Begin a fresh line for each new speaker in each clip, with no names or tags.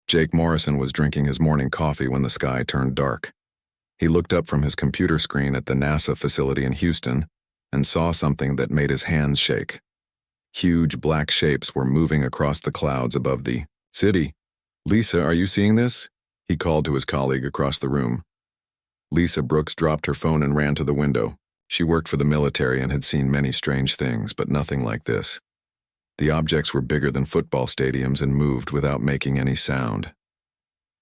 Jake Morrison was drinking his morning coffee when the sky turned dark. He looked up from his computer screen at the NASA facility in Houston and saw something that made his hands shake. Huge black shapes were moving across the clouds above the city. "Lisa, are you seeing this?" he called to his colleague across the room. Lisa Brooks dropped her phone and ran to the window. She worked for the military and had seen many strange things, but nothing like this. The objects were bigger than football stadiums and moved without making any sound.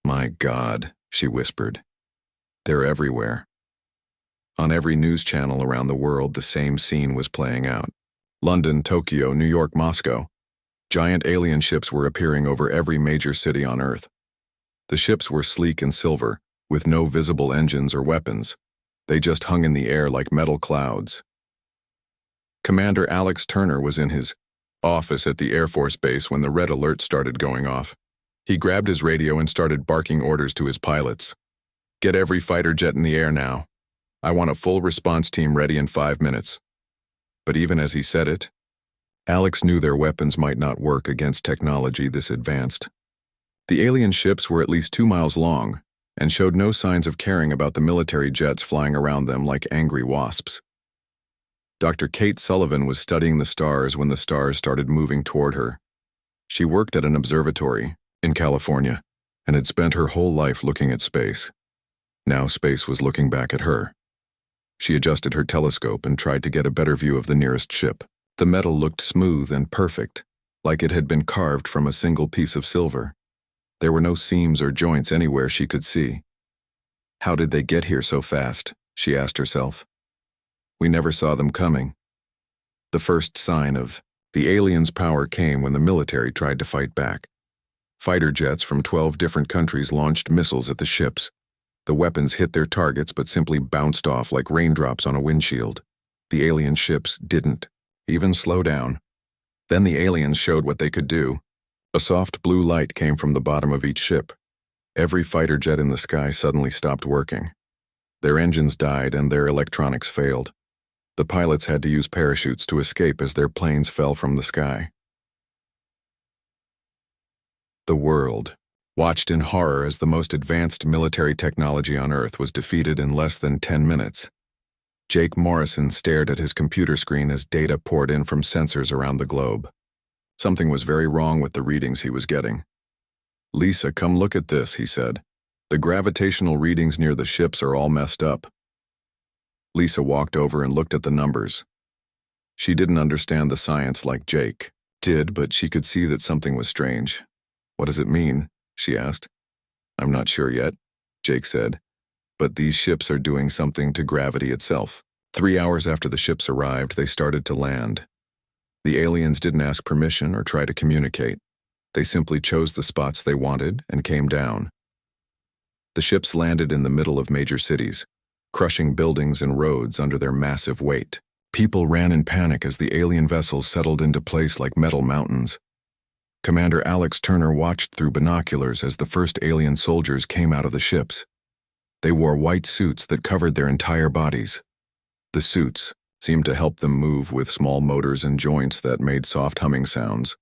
"My God," she whispered. "They're everywhere." On every news channel around the world, the same scene was playing out. London, Tokyo, New York, Moscow. Giant alien ships were appearing over every major city on Earth. The ships were sleek and silver, with no visible engines or weapons. They just hung in the air like metal clouds. Commander Alex Turner was in his office at the Air Force Base when the red alert started going off. He grabbed his radio and started barking orders to his pilots. "Get every fighter jet in the air now. I want a full response team ready in 5 minutes." But even as he said it, Alex knew their weapons might not work against technology this advanced. The alien ships were at least 2 miles long and showed no signs of caring about the military jets flying around them like angry wasps. Dr. Kate Sullivan was studying the stars when the stars started moving toward her. She worked at an observatory in California and had spent her whole life looking at space. Now space was looking back at her. She adjusted her telescope and tried to get a better view of the nearest ship. The metal looked smooth and perfect, like it had been carved from a single piece of silver. There were no seams or joints anywhere she could see. How did they get here so fast? She asked herself. We never saw them coming. The first sign of the aliens' power came when the military tried to fight back. Fighter jets from 12 different countries launched missiles at the ships. The weapons hit their targets but simply bounced off like raindrops on a windshield. The alien ships didn't even slow down. Then the aliens showed what they could do. A soft blue light came from the bottom of each ship. Every fighter jet in the sky suddenly stopped working. Their engines died and their electronics failed. The pilots had to use parachutes to escape as their planes fell from the sky. The world watched in horror as the most advanced military technology on Earth was defeated in less than 10 minutes. Jake Morrison stared at his computer screen as data poured in from sensors around the globe. Something was very wrong with the readings he was getting. "Lisa, come look at this," he said. "The gravitational readings near the ships are all messed up." Lisa walked over and looked at the numbers. She didn't understand the science like Jake did, but she could see that something was strange. "What does it mean?" she asked. "I'm not sure yet," Jake said. "But these ships are doing something to gravity itself." 3 hours after the ships arrived, they started to land. The aliens didn't ask permission or try to communicate. They simply chose the spots they wanted and came down. The ships landed in the middle of major cities, crushing buildings and roads under their massive weight. People ran in panic as the alien vessels settled into place like metal mountains. Commander Alex Turner watched through binoculars as the first alien soldiers came out of the ships. They wore white suits that covered their entire bodies. The suits seemed to help them move with small motors and joints that made soft humming sounds.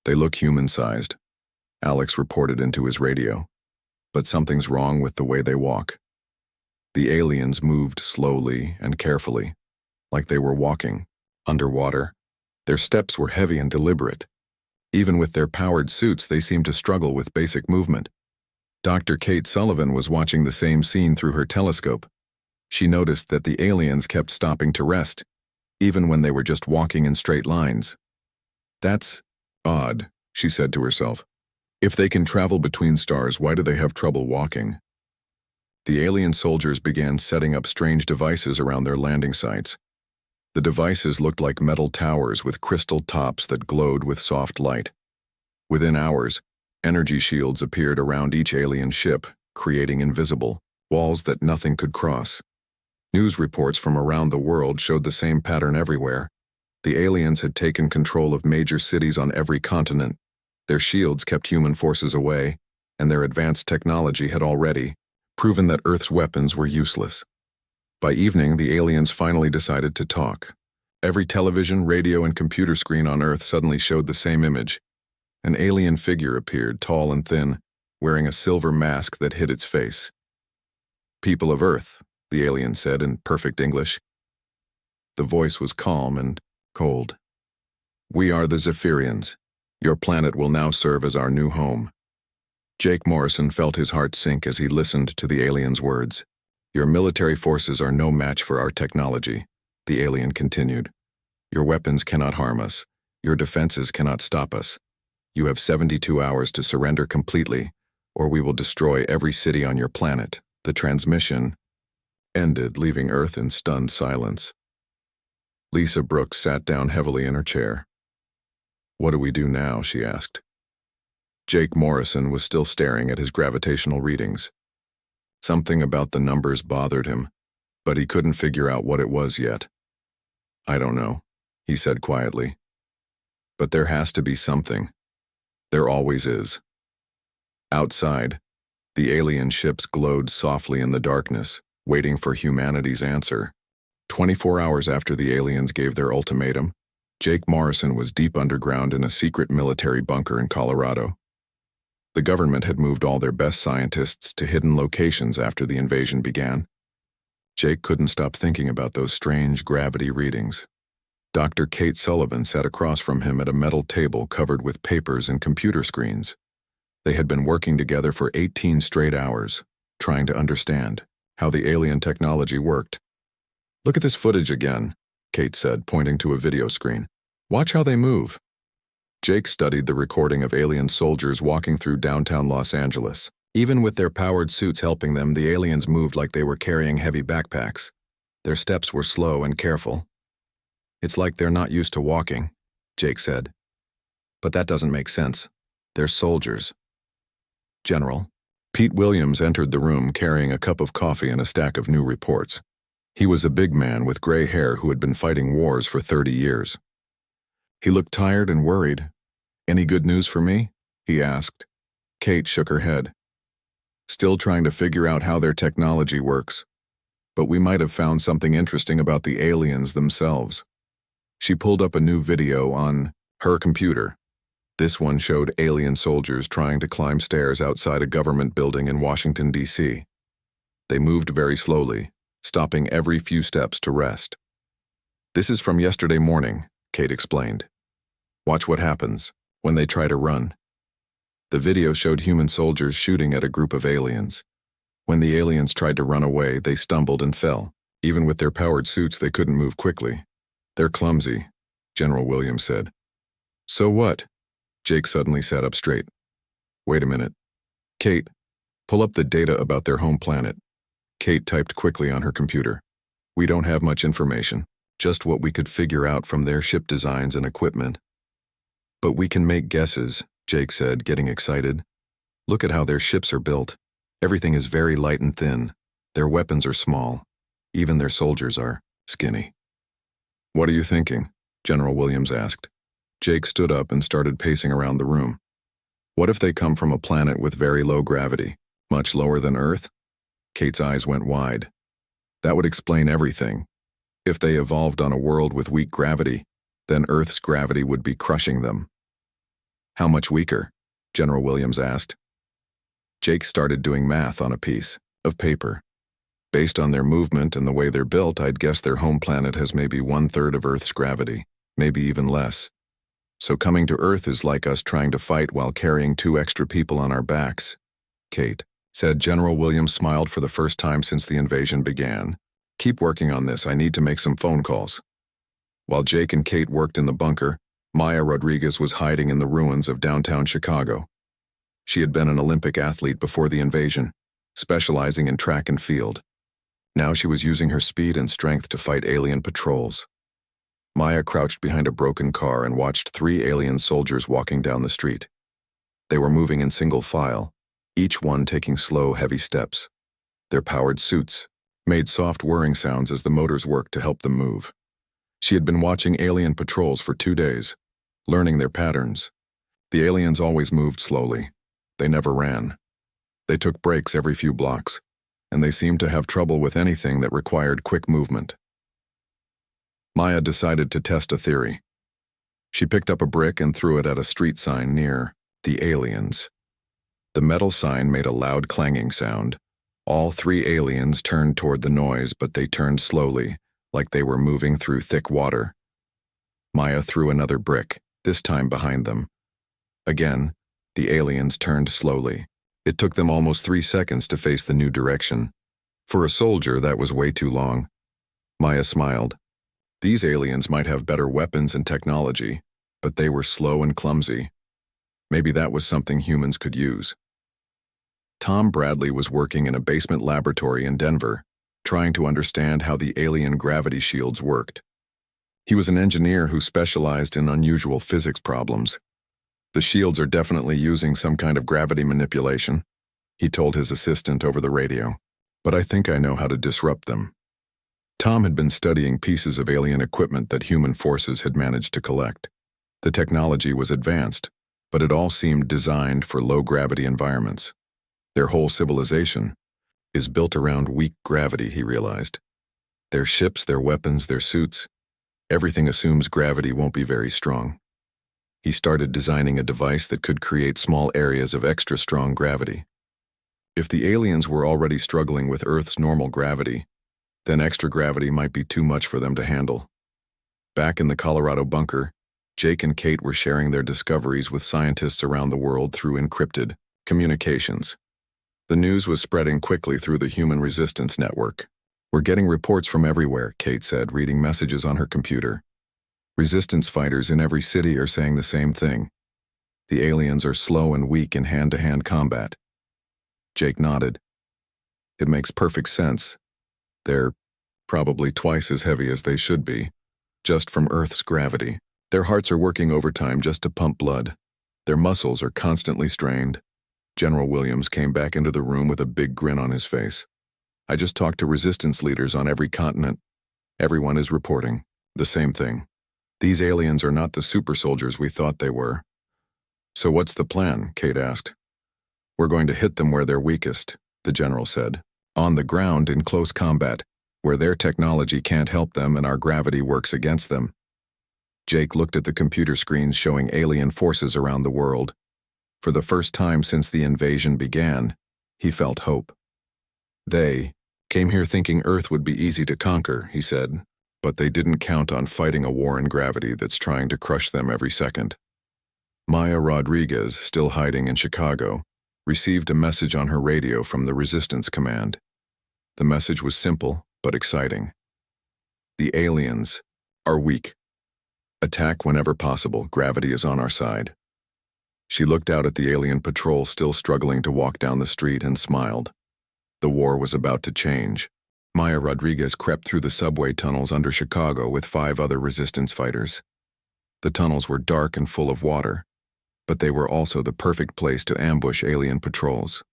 "They look human-sized," Alex reported into his radio. "But something's wrong with the way they walk." The aliens moved slowly and carefully, like they were walking underwater. Their steps were heavy and deliberate. Even with their powered suits, they seemed to struggle with basic movement. Dr. Kate Sullivan was watching the same scene through her telescope. She noticed that the aliens kept stopping to rest, even when they were just walking in straight lines. "That's odd," she said to herself. "If they can travel between stars, why do they have trouble walking?" The alien soldiers began setting up strange devices around their landing sites. The devices looked like metal towers with crystal tops that glowed with soft light. Within hours, energy shields appeared around each alien ship, creating invisible walls that nothing could cross. News reports from around the world showed the same pattern everywhere. The aliens had taken control of major cities on every continent. Their shields kept human forces away, and their advanced technology had already proven that Earth's weapons were useless. By evening, the aliens finally decided to talk. Every television, radio, and computer screen on Earth suddenly showed the same image. An alien figure appeared, tall and thin, wearing a silver mask that hid its face. "People of Earth," the alien said in perfect English. The voice was calm and cold. "We are the Zephyrians. Your planet will now serve as our new home." Jake Morrison felt his heart sink as he listened to the alien's words. "Your military forces are no match for our technology," the alien continued. "Your weapons cannot harm us. Your defenses cannot stop us. You have 72 hours to surrender completely, or we will destroy every city on your planet." The transmission ended, leaving Earth in stunned silence. Lisa Brooks sat down heavily in her chair. "What do we do now?" she asked. Jake Morrison was still staring at his gravitational readings. Something about the numbers bothered him, but he couldn't figure out what it was yet. "I don't know," he said quietly. "But there has to be something. There always is." Outside, the alien ships glowed softly in the darkness, waiting for humanity's answer. 24 hours after the aliens gave their ultimatum, Jake Morrison was deep underground in a secret military bunker in Colorado. The government had moved all their best scientists to hidden locations after the invasion began. Jake couldn't stop thinking about those strange gravity readings. Dr. Kate Sullivan sat across from him at a metal table covered with papers and computer screens. They had been working together for 18 straight hours, trying to understand how the alien technology worked. "Look at this footage again," Kate said, pointing to a video screen. "Watch how they move." Jake studied the recording of alien soldiers walking through downtown Los Angeles. Even with their powered suits helping them, the aliens moved like they were carrying heavy backpacks. Their steps were slow and careful. "It's like they're not used to walking," Jake said. "But that doesn't make sense. They're soldiers." "General." Pete Williams entered the room carrying a cup of coffee and a stack of new reports. He was a big man with gray hair who had been fighting wars for 30 years. He looked tired and worried. "Any good news for me?" he asked. Kate shook her head. "Still trying to figure out how their technology works. But we might have found something interesting about the aliens themselves." She pulled up a new video on her computer. This one showed alien soldiers trying to climb stairs outside a government building in Washington, D.C. They moved very slowly, stopping every few steps to rest. "This is from yesterday morning," Kate explained. "Watch what happens when they try to run." The video showed human soldiers shooting at a group of aliens. When the aliens tried to run away, they stumbled and fell. Even with their powered suits, they couldn't move quickly. "They're clumsy," General Williams said. "So what?" Jake suddenly sat up straight. "Wait a minute. Kate, pull up the data about their home planet." Kate typed quickly on her computer. "We don't have much information, just what we could figure out from their ship designs and equipment." "But we can make guesses," Jake said, getting excited. "Look at how their ships are built. Everything is very light and thin. Their weapons are small. Even their soldiers are skinny." "What are you thinking?" General Williams asked. Jake stood up and started pacing around the room. "What if they come from a planet with very low gravity, much lower than Earth?" Kate's eyes went wide. "That would explain everything. If they evolved on a world with weak gravity, then Earth's gravity would be crushing them." "How much weaker?" General Williams asked. Jake started doing math on a piece of paper. "Based on their movement and the way they're built, I'd guess their home planet has maybe 1/3 of Earth's gravity, maybe even less. So coming to Earth is like us trying to fight while carrying 2 extra people on our backs." "Kate," said General Williams, smiled for the first time since the invasion began. "Keep working on this. I need to make some phone calls." While Jake and Kate worked in the bunker, Maya Rodriguez was hiding in the ruins of downtown Chicago. She had been an Olympic athlete before the invasion, specializing in track and field. Now she was using her speed and strength to fight alien patrols. Maya crouched behind a broken car and watched 3 alien soldiers walking down the street. They were moving in single file, each one taking slow, heavy steps. Their powered suits made soft whirring sounds as the motors worked to help them move. She had been watching alien patrols for 2 days, learning their patterns. The aliens always moved slowly. They never ran. They took breaks every few blocks, and they seemed to have trouble with anything that required quick movement. Maya decided to test a theory. She picked up a brick and threw it at a street sign near the aliens. The metal sign made a loud clanging sound. All three aliens turned toward the noise, but they turned slowly, like they were moving through thick water. Maya threw another brick, this time behind them. Again, the aliens turned slowly. It took them almost 3 seconds to face the new direction. For a soldier, that was way too long. Maya smiled. These aliens might have better weapons and technology, but they were slow and clumsy. Maybe that was something humans could use. Tom Bradley was working in a basement laboratory in Denver, trying to understand how the alien gravity shields worked. He was an engineer who specialized in unusual physics problems. The shields are definitely using some kind of gravity manipulation, he told his assistant over the radio, but I think I know how to disrupt them. Tom had been studying pieces of alien equipment that human forces had managed to collect. The technology was advanced, but it all seemed designed for low-gravity environments. Their whole civilization is built around weak gravity, he realized. Their ships, their weapons, their suits, everything assumes gravity won't be very strong. He started designing a device that could create small areas of extra strong gravity. If the aliens were already struggling with Earth's normal gravity, then extra gravity might be too much for them to handle. Back in the Colorado bunker, Jake and Kate were sharing their discoveries with scientists around the world through encrypted communications. The news was spreading quickly through the Human Resistance Network. We're getting reports from everywhere, Kate said, reading messages on her computer. Resistance fighters in every city are saying the same thing. The aliens are slow and weak in hand-to-hand combat. Jake nodded. It makes perfect sense. They're probably twice as heavy as they should be, just from Earth's gravity. Their hearts are working overtime just to pump blood. Their muscles are constantly strained. General Williams came back into the room with a big grin on his face. I just talked to resistance leaders on every continent. Everyone is reporting the same thing. These aliens are not the super soldiers we thought they were. So what's the plan? Kate asked. We're going to hit them where they're weakest, the general said. On the ground in close combat, where their technology can't help them and our gravity works against them. Jake looked at the computer screens showing alien forces around the world. For the first time since the invasion began, he felt hope. They came here thinking Earth would be easy to conquer, he said, but they didn't count on fighting a war in gravity that's trying to crush them every second. Maya Rodriguez, still hiding in Chicago, received a message on her radio from the Resistance Command. The message was simple but exciting. The aliens are weak. Attack whenever possible. Gravity is on our side. She looked out at the alien patrol still struggling to walk down the street and smiled. The war was about to change. Maya Rodriguez crept through the subway tunnels under Chicago with 5 other resistance fighters. The tunnels were dark and full of water, but they were also the perfect place to ambush alien patrols.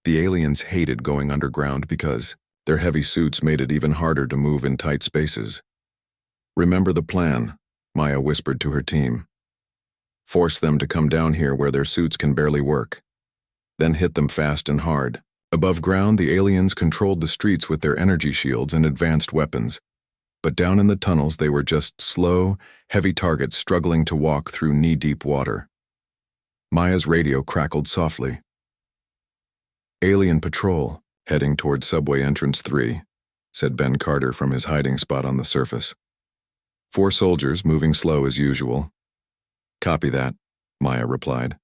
The aliens hated going underground because their heavy suits made it even harder to move in tight spaces. Remember the plan, Maya whispered to her team. Force them to come down here where their suits can barely work. Then hit them fast and hard. Above ground, the aliens controlled the streets with their energy shields and advanced weapons. But down in the tunnels, they were just slow, heavy targets struggling to walk through knee-deep water. Maya's radio crackled softly. Alien patrol, heading toward subway entrance 3, said Ben Carter from his hiding spot on the surface. 4 soldiers, moving slow as usual. Copy that, Maya replied.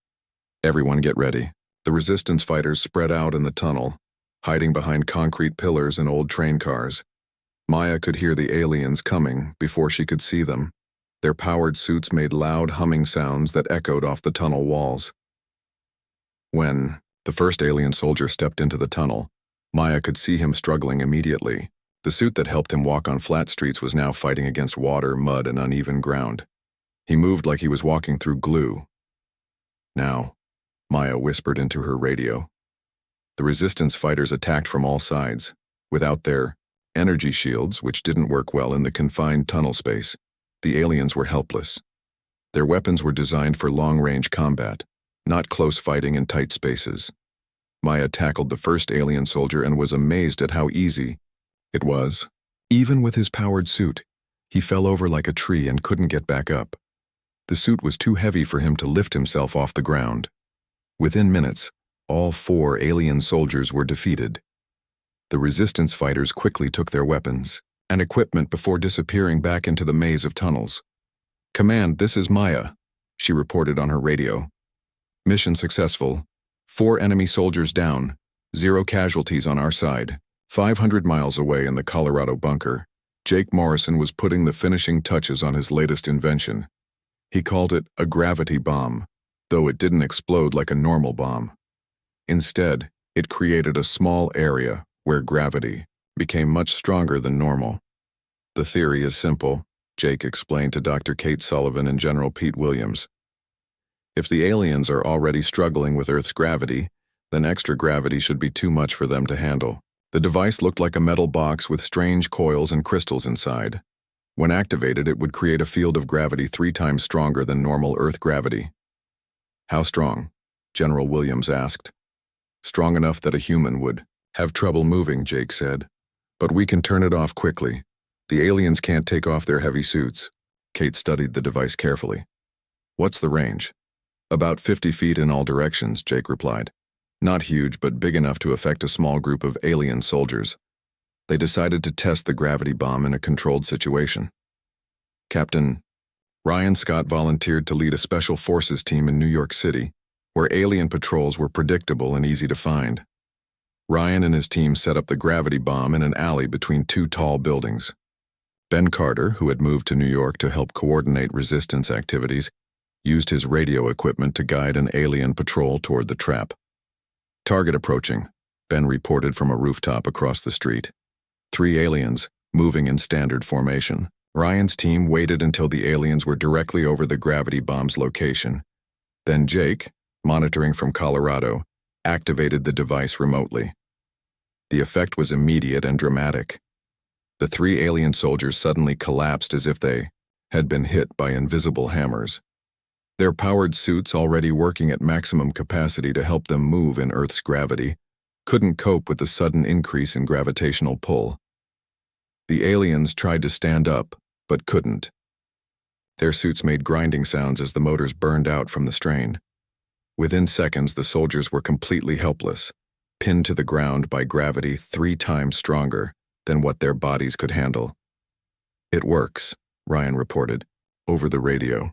Everyone get ready. The resistance fighters spread out in the tunnel, hiding behind concrete pillars and old train cars. Maya could hear the aliens coming before she could see them. Their powered suits made loud humming sounds that echoed off the tunnel walls. When the first alien soldier stepped into the tunnel, Maya could see him struggling immediately. The suit that helped him walk on flat streets was now fighting against water, mud, and uneven ground. He moved like he was walking through glue. Now, Maya whispered into her radio. The resistance fighters attacked from all sides. Without their energy shields, which didn't work well in the confined tunnel space, the aliens were helpless. Their weapons were designed for long-range combat, not close fighting in tight spaces. Maya tackled the first alien soldier and was amazed at how easy it was. Even with his powered suit, he fell over like a tree and couldn't get back up. The suit was too heavy for him to lift himself off the ground. Within minutes, all 4 alien soldiers were defeated. The resistance fighters quickly took their weapons and equipment before disappearing back into the maze of tunnels. "Command, this is Maya," she reported on her radio. "Mission successful. 4 enemy soldiers down, 0 casualties on our side." 500 miles away in the Colorado bunker, Jake Morrison was putting the finishing touches on his latest invention. He called it a gravity bomb, though it didn't explode like a normal bomb. Instead, it created a small area where gravity became much stronger than normal. "The theory is simple," Jake explained to Dr. Kate Sullivan and General Pete Williams. "If the aliens are already struggling with Earth's gravity, then extra gravity should be too much for them to handle." The device looked like a metal box with strange coils and crystals inside. When activated, it would create a field of gravity 3 times stronger than normal Earth gravity. "How strong?" General Williams asked. "Strong enough that a human would have trouble moving," Jake said. "But we can turn it off quickly. The aliens can't take off their heavy suits." Kate studied the device carefully. "What's the range?" "About 50 feet in all directions," Jake replied. "Not huge, but big enough to affect a small group of alien soldiers." They decided to test the gravity bomb in a controlled situation. Captain Ryan Scott volunteered to lead a special forces team in New York City, where alien patrols were predictable and easy to find. Ryan and his team set up the gravity bomb in an alley between 2 tall buildings. Ben Carter, who had moved to New York to help coordinate resistance activities, used his radio equipment to guide an alien patrol toward the trap. "Target approaching," Ben reported from a rooftop across the street. 3 aliens, moving in standard formation. Ryan's team waited until the aliens were directly over the gravity bomb's location. Then Jake, monitoring from Colorado, activated the device remotely. The effect was immediate and dramatic. The 3 alien soldiers suddenly collapsed as if they had been hit by invisible hammers. Their powered suits, already working at maximum capacity to help them move in Earth's gravity, couldn't cope with the sudden increase in gravitational pull. The aliens tried to stand up, but couldn't. Their suits made grinding sounds as the motors burned out from the strain. Within seconds, the soldiers were completely helpless, pinned to the ground by gravity 3 times stronger than what their bodies could handle. "It works," Ryan reported, over the radio.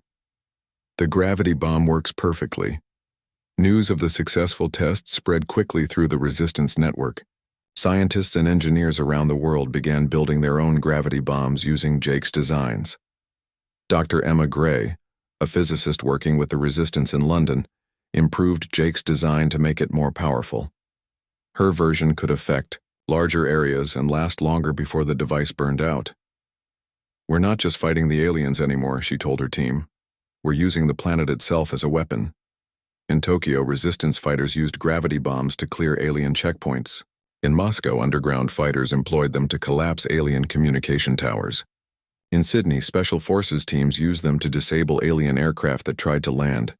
"The gravity bomb works perfectly." News of the successful test spread quickly through the resistance network. Scientists and engineers around the world began building their own gravity bombs using Jake's designs. Dr. Emma Gray, a physicist working with the resistance in London, improved Jake's design to make it more powerful. Her version could affect larger areas and last longer before the device burned out. "We're not just fighting the aliens anymore," she told her team. "We're using the planet itself as a weapon." In Tokyo, resistance fighters used gravity bombs to clear alien checkpoints. In Moscow, underground fighters employed them to collapse alien communication towers. In Sydney, special forces teams used them to disable alien aircraft that tried to land.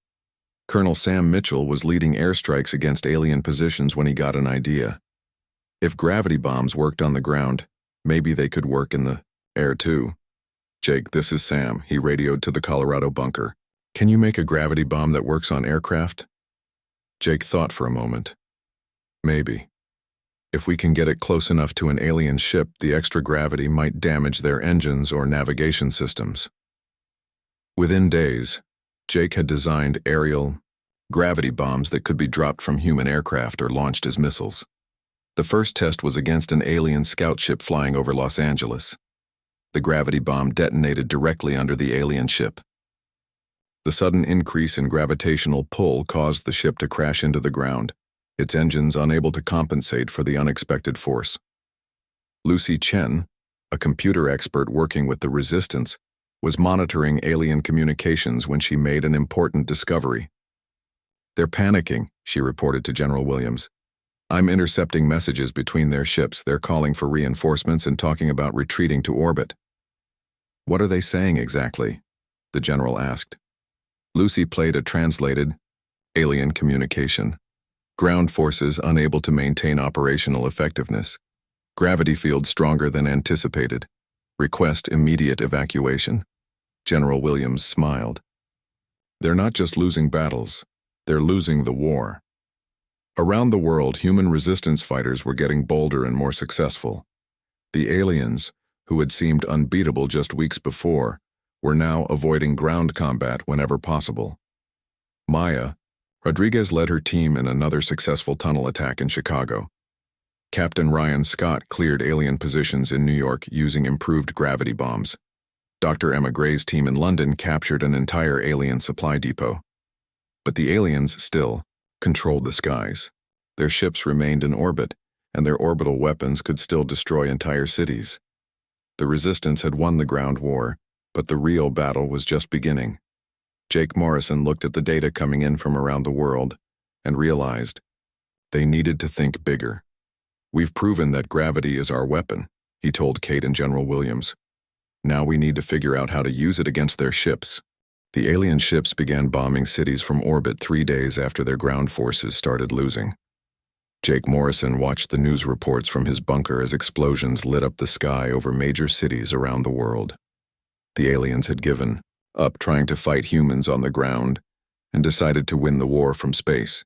Colonel Sam Mitchell was leading airstrikes against alien positions when he got an idea. If gravity bombs worked on the ground, maybe they could work in the air too. "Jake, this is Sam," he radioed to the Colorado bunker. "Can you make a gravity bomb that works on aircraft?" Jake thought for a moment. "Maybe. If we can get it close enough to an alien ship, the extra gravity might damage their engines or navigation systems." Within days, Jake had designed aerial gravity bombs that could be dropped from human aircraft or launched as missiles. The first test was against an alien scout ship flying over Los Angeles. The gravity bomb detonated directly under the alien ship. The sudden increase in gravitational pull caused the ship to crash into the ground, its engines unable to compensate for the unexpected force. Lucy Chen, a computer expert working with the resistance, was monitoring alien communications when she made an important discovery. "They're panicking," she reported to General Williams. "I'm intercepting messages between their ships. They're calling for reinforcements and talking about retreating to orbit." "What are they saying exactly?" the general asked. Lucy played a translated alien communication. "Ground forces unable to maintain operational effectiveness. Gravity field stronger than anticipated. Request immediate evacuation." General Williams smiled. "They're not just losing battles. They're losing the war. Around the world, human resistance fighters were getting bolder and more successful. The aliens, who had seemed unbeatable just weeks before, were now avoiding ground combat whenever possible. Maya Rodriguez led her team in another successful tunnel attack in Chicago. Captain Ryan Scott cleared alien positions in New York using improved gravity bombs. Dr. Emma Gray's team in London captured an entire alien supply depot. But the aliens still controlled the skies. Their ships remained in orbit, and their orbital weapons could still destroy entire cities. The resistance had won the ground war, but the real battle was just beginning. Jake Morrison looked at the data coming in from around the world and realized they needed to think bigger. "We've proven that gravity is our weapon," he told Kate and General Williams. "Now we need to figure out how to use it against their ships." The alien ships began bombing cities from orbit 3 days after their ground forces started losing. Jake Morrison watched the news reports from his bunker as explosions lit up the sky over major cities around the world. The aliens had given up trying to fight humans on the ground and decided to win the war from space.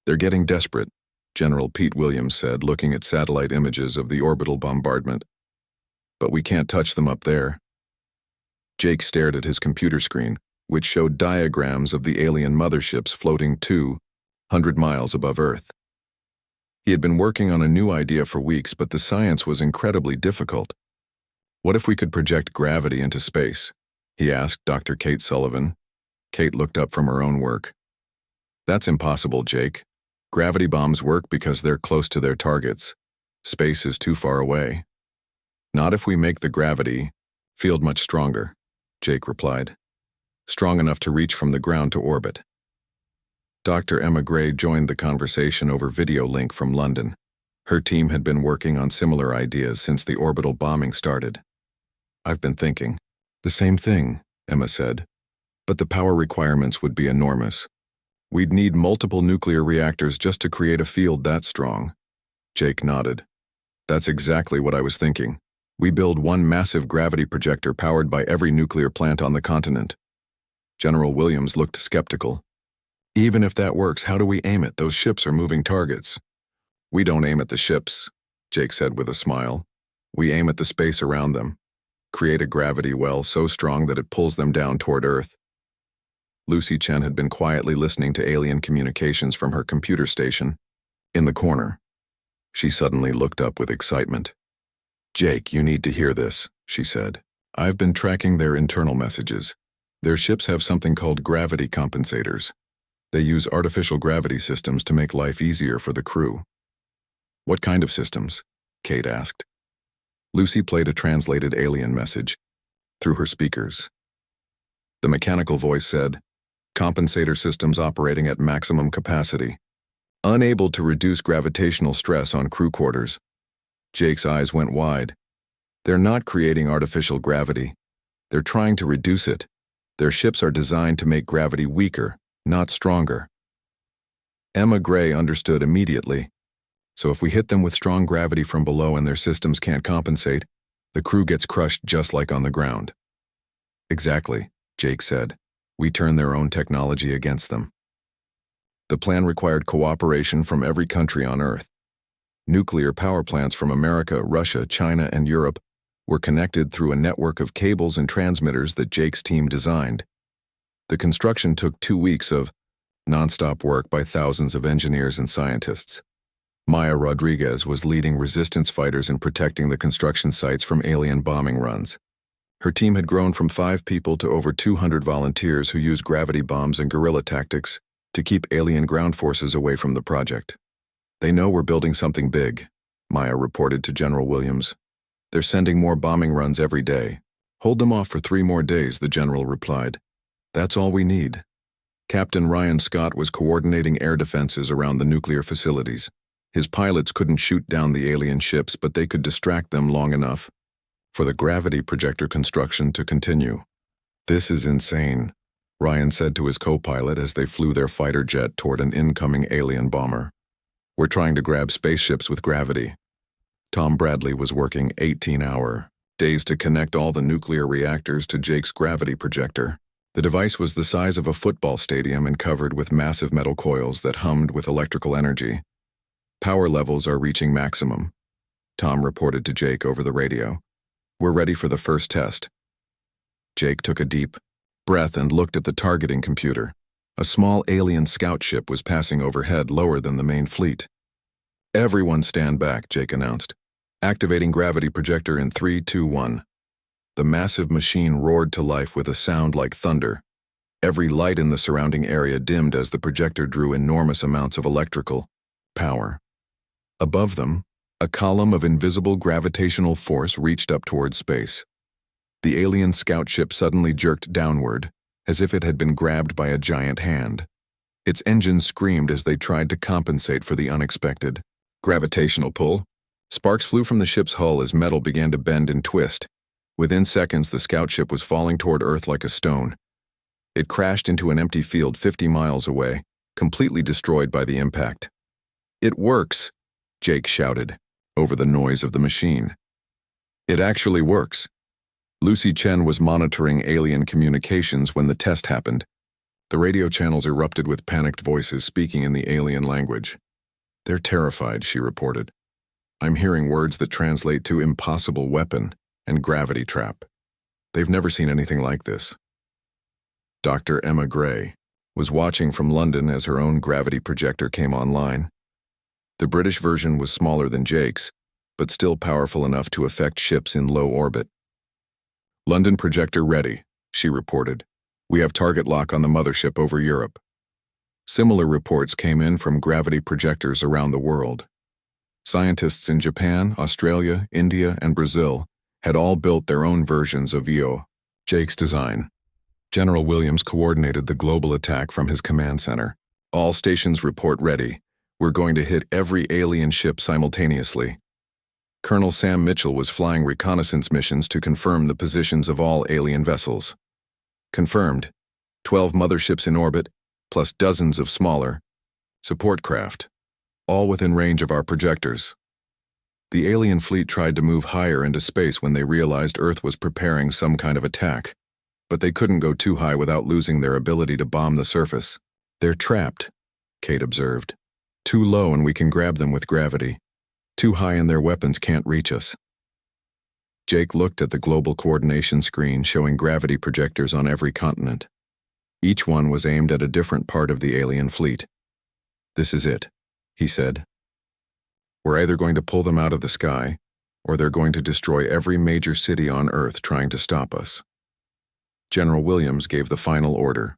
"They're getting desperate," General Pete Williams said, looking at satellite images of the orbital bombardment. "But we can't touch them up there." Jake stared at his computer screen, which showed diagrams of the alien motherships floating 200 miles above Earth. He had been working on a new idea for weeks, but the science was incredibly difficult. "What if we could project gravity into space?" he asked Dr. Kate Sullivan. Kate looked up from her own work. "That's impossible, Jake. Gravity bombs work because they're close to their targets. Space is too far away." "Not if we make the gravity field much stronger," Jake replied. "Strong enough to reach from the ground to orbit." Dr. Emma Gray joined the conversation over video link from London. Her team had been working on similar ideas since the orbital bombing started. "I've been thinking the same thing," Emma said. "But the power requirements would be enormous. We'd need multiple nuclear reactors just to create a field that strong." Jake nodded. "That's exactly what I was thinking. We build one massive gravity projector powered by every nuclear plant on the continent." General Williams looked skeptical. "Even if that works, how do we aim it? Those ships are moving targets." "We don't aim at the ships," Jake said with a smile. "We aim at the space around them. Create a gravity well so strong that it pulls them down toward Earth." Lucy Chen had been quietly listening to alien communications from her computer station in the corner. She suddenly looked up with excitement. "Jake, you need to hear this," she said. "I've been tracking their internal messages. Their ships have something called gravity compensators. They use artificial gravity systems to make life easier for the crew." "What kind of systems?" Kate asked. Lucy played a translated alien message through her speakers. The mechanical voice said, "Compensator systems operating at maximum capacity. Unable to reduce gravitational stress on crew quarters." Jake's eyes went wide. "They're not creating artificial gravity. They're trying to reduce it. Their ships are designed to make gravity weaker, not stronger." Emma Gray understood immediately. "So if we hit them with strong gravity from below and their systems can't compensate, the crew gets crushed just like on the ground." "Exactly," Jake said. "We turn their own technology against them." The plan required cooperation from every country on Earth. Nuclear power plants from America, Russia, China, and Europe were connected through a network of cables and transmitters that Jake's team designed. The construction took 2 weeks of nonstop work by thousands of engineers and scientists. Maya Rodriguez was leading resistance fighters in protecting the construction sites from alien bombing runs. Her team had grown from 5 people to over 200 volunteers who used gravity bombs and guerrilla tactics to keep alien ground forces away from the project. "They know we're building something big," Maya reported to General Williams. "They're sending more bombing runs every day." "Hold them off for 3 more days, the general replied. "That's all we need." Captain Ryan Scott was coordinating air defenses around the nuclear facilities. His pilots couldn't shoot down the alien ships, but they could distract them long enough for the gravity projector construction to continue. "This is insane," Ryan said to his co-pilot as they flew their fighter jet toward an incoming alien bomber. "We're trying to grab spaceships with gravity." Tom Bradley was working 18-hour days to connect all the nuclear reactors to Jake's gravity projector. The device was the size of a football stadium and covered with massive metal coils that hummed with electrical energy. "Power levels are reaching maximum," Tom reported to Jake over the radio. "We're ready for the first test." Jake took a deep breath and looked at the targeting computer. A small alien scout ship was passing overhead lower than the main fleet. "Everyone stand back," Jake announced. "Activating gravity projector in 3, 2, 1. The massive machine roared to life with a sound like thunder. Every light in the surrounding area dimmed as the projector drew enormous amounts of electrical power. Above them, a column of invisible gravitational force reached up toward space. The alien scout ship suddenly jerked downward, as if it had been grabbed by a giant hand. Its engines screamed as they tried to compensate for the unexpected gravitational pull. Sparks flew from the ship's hull as metal began to bend and twist. Within seconds, the scout ship was falling toward Earth like a stone. It crashed into an empty field 50 miles away, completely destroyed by the impact. "It works," Jake shouted, over the noise of the machine. "It actually works." Lucy Chen was monitoring alien communications when the test happened. The radio channels erupted with panicked voices speaking in the alien language. "They're terrified," she reported. "I'm hearing words that translate to impossible weapon and gravity trap. They've never seen anything like this." Dr. Emma Gray was watching from London as her own gravity projector came online. The British version was smaller than Jake's, but still powerful enough to affect ships in low orbit. "London projector ready," she reported. "We have target lock on the mothership over Europe." Similar reports came in from gravity projectors around the world. Scientists in Japan, Australia, India, and Brazil had all built their own versions of Jake's design. General Williams coordinated the global attack from his command center. "All stations report ready. We're going to hit every alien ship simultaneously." Colonel Sam Mitchell was flying reconnaissance missions to confirm the positions of all alien vessels. "Confirmed. 12 motherships in orbit, plus dozens of smaller support craft, all within range of our projectors." The alien fleet tried to move higher into space when they realized Earth was preparing some kind of attack, but they couldn't go too high without losing their ability to bomb the surface. "They're trapped," Kate observed. "Too low and we can grab them with gravity. Too high and their weapons can't reach us." Jake looked at the global coordination screen showing gravity projectors on every continent. Each one was aimed at a different part of the alien fleet. "This is it," he said. "We're either going to pull them out of the sky, or they're going to destroy every major city on Earth trying to stop us." General Williams gave the final order.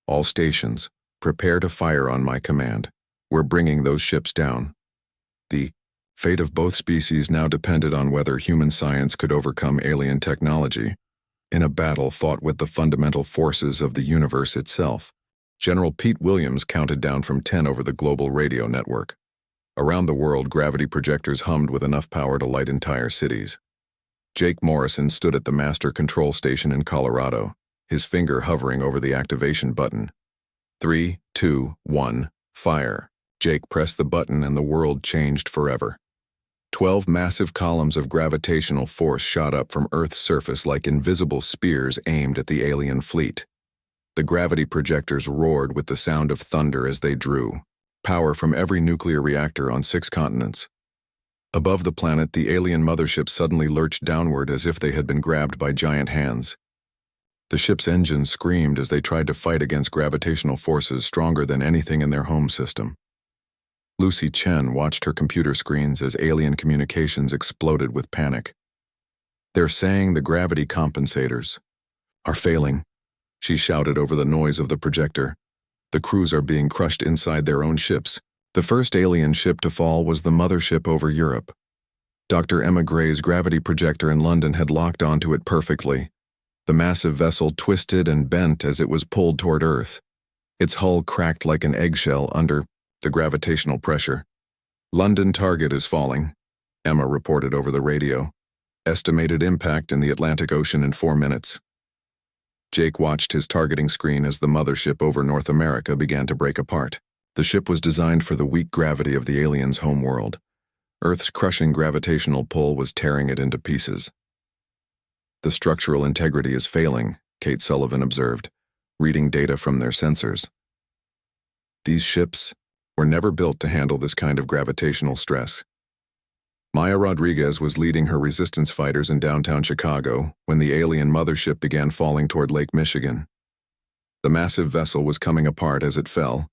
"All stations, prepare to fire on my command. We're bringing those ships down." The fate of both species now depended on whether human science could overcome alien technology in a battle fought with the fundamental forces of the universe itself. General Pete Williams counted down from 10 over the global radio network. Around the world, gravity projectors hummed with enough power to light entire cities. Jake Morrison stood at the master control station in Colorado, his finger hovering over the activation button. 3, 2, 1, fire. Jake pressed the button and the world changed forever. 12 massive columns of gravitational force shot up from Earth's surface like invisible spears aimed at the alien fleet. The gravity projectors roared with the sound of thunder as they drew power from every nuclear reactor on 6 continents. Above the planet, the alien mothership suddenly lurched downward as if they had been grabbed by giant hands. The ship's engines screamed as they tried to fight against gravitational forces stronger than anything in their home system. Lucy Chen watched her computer screens as alien communications exploded with panic. "They're saying the gravity compensators are failing," she shouted over the noise of the projector. "The crews are being crushed inside their own ships." The first alien ship to fall was the mothership over Europe. Dr. Emma Gray's gravity projector in London had locked onto it perfectly. The massive vessel twisted and bent as it was pulled toward Earth. Its hull cracked like an eggshell under the gravitational pressure. "London target is falling," Emma reported over the radio. "Estimated impact in the Atlantic Ocean in 4 minutes." Jake watched his targeting screen as the mothership over North America began to break apart. The ship was designed for the weak gravity of the aliens' homeworld. Earth's crushing gravitational pull was tearing it into pieces. "The structural integrity is failing," Kate Sullivan observed. reading data from their sensors. These ships were never built to handle this kind of gravitational stress. Maya Rodriguez was leading her resistance fighters in downtown Chicago when the alien mothership began falling toward Lake Michigan. The massive vessel was coming apart as it fell,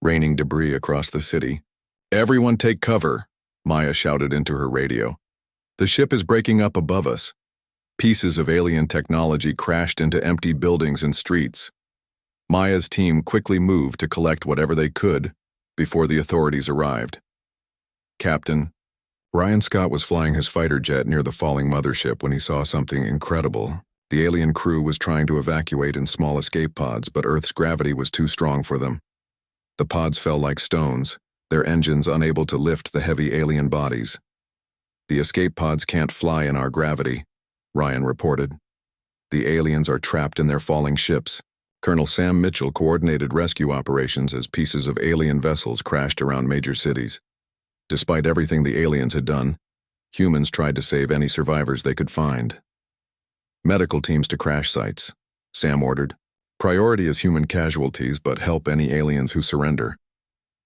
raining debris across the city. "Everyone take cover," Maya shouted into her radio. "The ship is breaking up above us." Pieces of alien technology crashed into empty buildings and streets. Maya's team quickly moved to collect whatever they could before the authorities arrived. Captain Ryan Scott was flying his fighter jet near the falling mothership when he saw something incredible. The alien crew was trying to evacuate in small escape pods, but Earth's gravity was too strong for them. The pods fell like stones, their engines unable to lift the heavy alien bodies. "The escape pods can't fly in our gravity," Ryan reported. "The aliens are trapped in their falling ships." Colonel Sam Mitchell coordinated rescue operations as pieces of alien vessels crashed around major cities. Despite everything the aliens had done, humans tried to save any survivors they could find. "Medical teams to crash sites," Sam ordered. "Priority is human casualties, but help any aliens who surrender."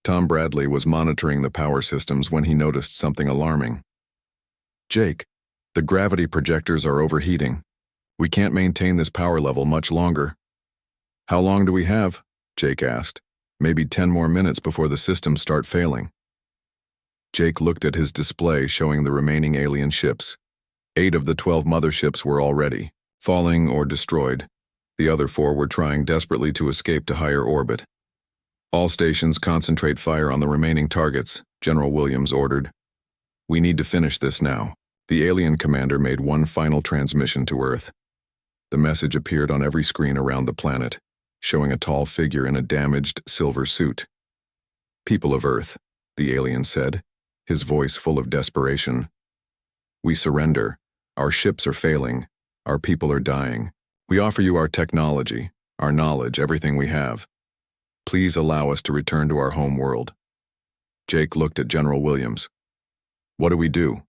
Tom Bradley was monitoring the power systems when he noticed something alarming. "Jake, the gravity projectors are overheating. We can't maintain this power level much longer." "How long do we have?" Jake asked. "Maybe 10 more minutes before the systems start failing." Jake looked at his display showing the remaining alien ships. 8 of the 12 motherships were already falling or destroyed. The other 4 were trying desperately to escape to higher orbit. "All stations concentrate fire on the remaining targets," General Williams ordered. "We need to finish this now." The alien commander made one final transmission to Earth. The message appeared on every screen around the planet, showing a tall figure in a damaged silver suit. "People of Earth," the alien said, his voice full of desperation. "We surrender. Our ships are failing. Our people are dying. We offer you our technology, our knowledge, everything we have. Please allow us to return to our home world." Jake looked at General Williams. "What do we do?"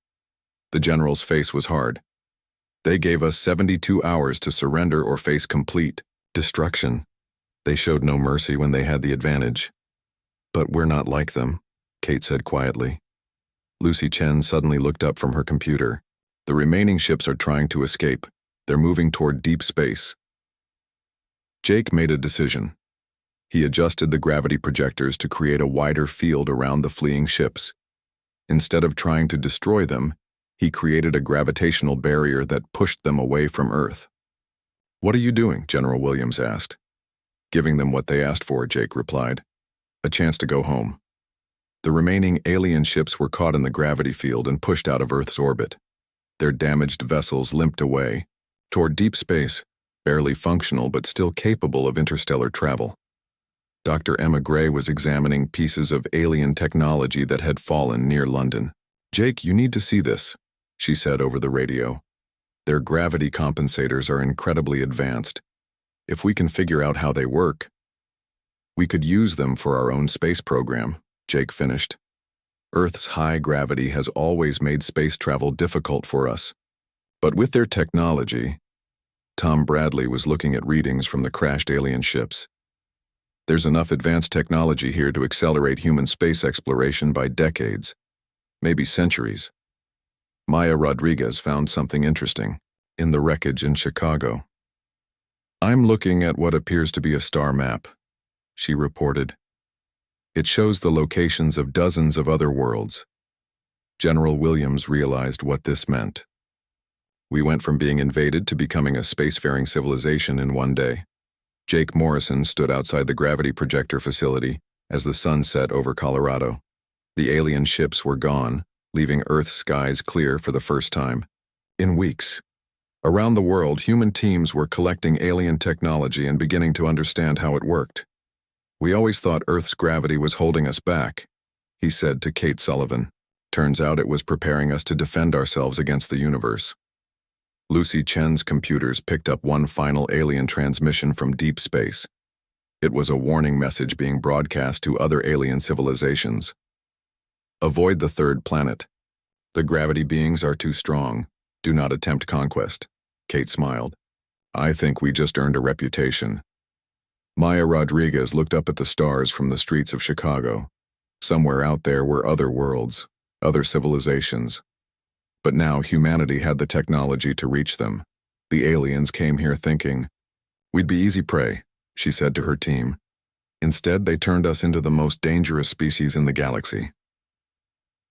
The general's face was hard. "They gave us 72 hours to surrender or face complete destruction. They showed no mercy when they had the advantage. But we're not like them," Kate said quietly. Lucy Chen suddenly looked up from her computer. "The remaining ships are trying to escape. They're moving toward deep space." Jake made a decision. He adjusted the gravity projectors to create a wider field around the fleeing ships. Instead of trying to destroy them, he created a gravitational barrier that pushed them away from Earth. "What are you doing?" General Williams asked. "Giving them what they asked for," Jake replied. "A chance to go home." The remaining alien ships were caught in the gravity field and pushed out of Earth's orbit. Their damaged vessels limped away, toward deep space, barely functional but still capable of interstellar travel. Dr. Emma Gray was examining pieces of alien technology that had fallen near London. "Jake, you need to see this," she said over the radio. "Their gravity compensators are incredibly advanced. If we can figure out how they work, we could use them for our own space program," Jake finished. "Earth's high gravity has always made space travel difficult for us. But with their technology," Tom Bradley was looking at readings from the crashed alien ships, "there's enough advanced technology here to accelerate human space exploration by decades, maybe centuries." Maya Rodriguez found something interesting in the wreckage in Chicago. "I'm looking at what appears to be a star map," she reported. "It shows the locations of dozens of other worlds." General Williams realized what this meant. "We went from being invaded to becoming a spacefaring civilization in one day." Jake Morrison stood outside the gravity projector facility as the sun set over Colorado. The alien ships were gone, leaving Earth's skies clear for the first time in weeks. Around the world, human teams were collecting alien technology and beginning to understand how it worked. "We always thought Earth's gravity was holding us back," he said to Kate Sullivan. "Turns out it was preparing us to defend ourselves against the universe." Lucy Chen's computers picked up one final alien transmission from deep space. It was a warning message being broadcast to other alien civilizations. "Avoid the third planet. The gravity beings are too strong. Do not attempt conquest." Kate smiled. "I think we just earned a reputation." Maya Rodriguez looked up at the stars from the streets of Chicago. Somewhere out there were other worlds, other civilizations. But now humanity had the technology to reach them. The aliens came here thinking, "We'd be easy prey," she said to her team. Instead, they turned us into the most dangerous species in the galaxy.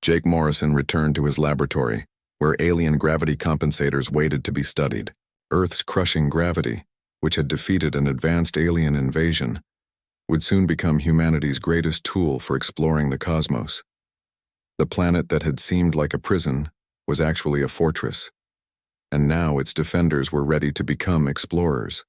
Jake Morrison returned to his laboratory, where alien gravity compensators waited to be studied. Earth's crushing gravity, which had defeated an advanced alien invasion, would soon become humanity's greatest tool for exploring the cosmos. The planet that had seemed like a prison was actually a fortress, and now its defenders were ready to become explorers.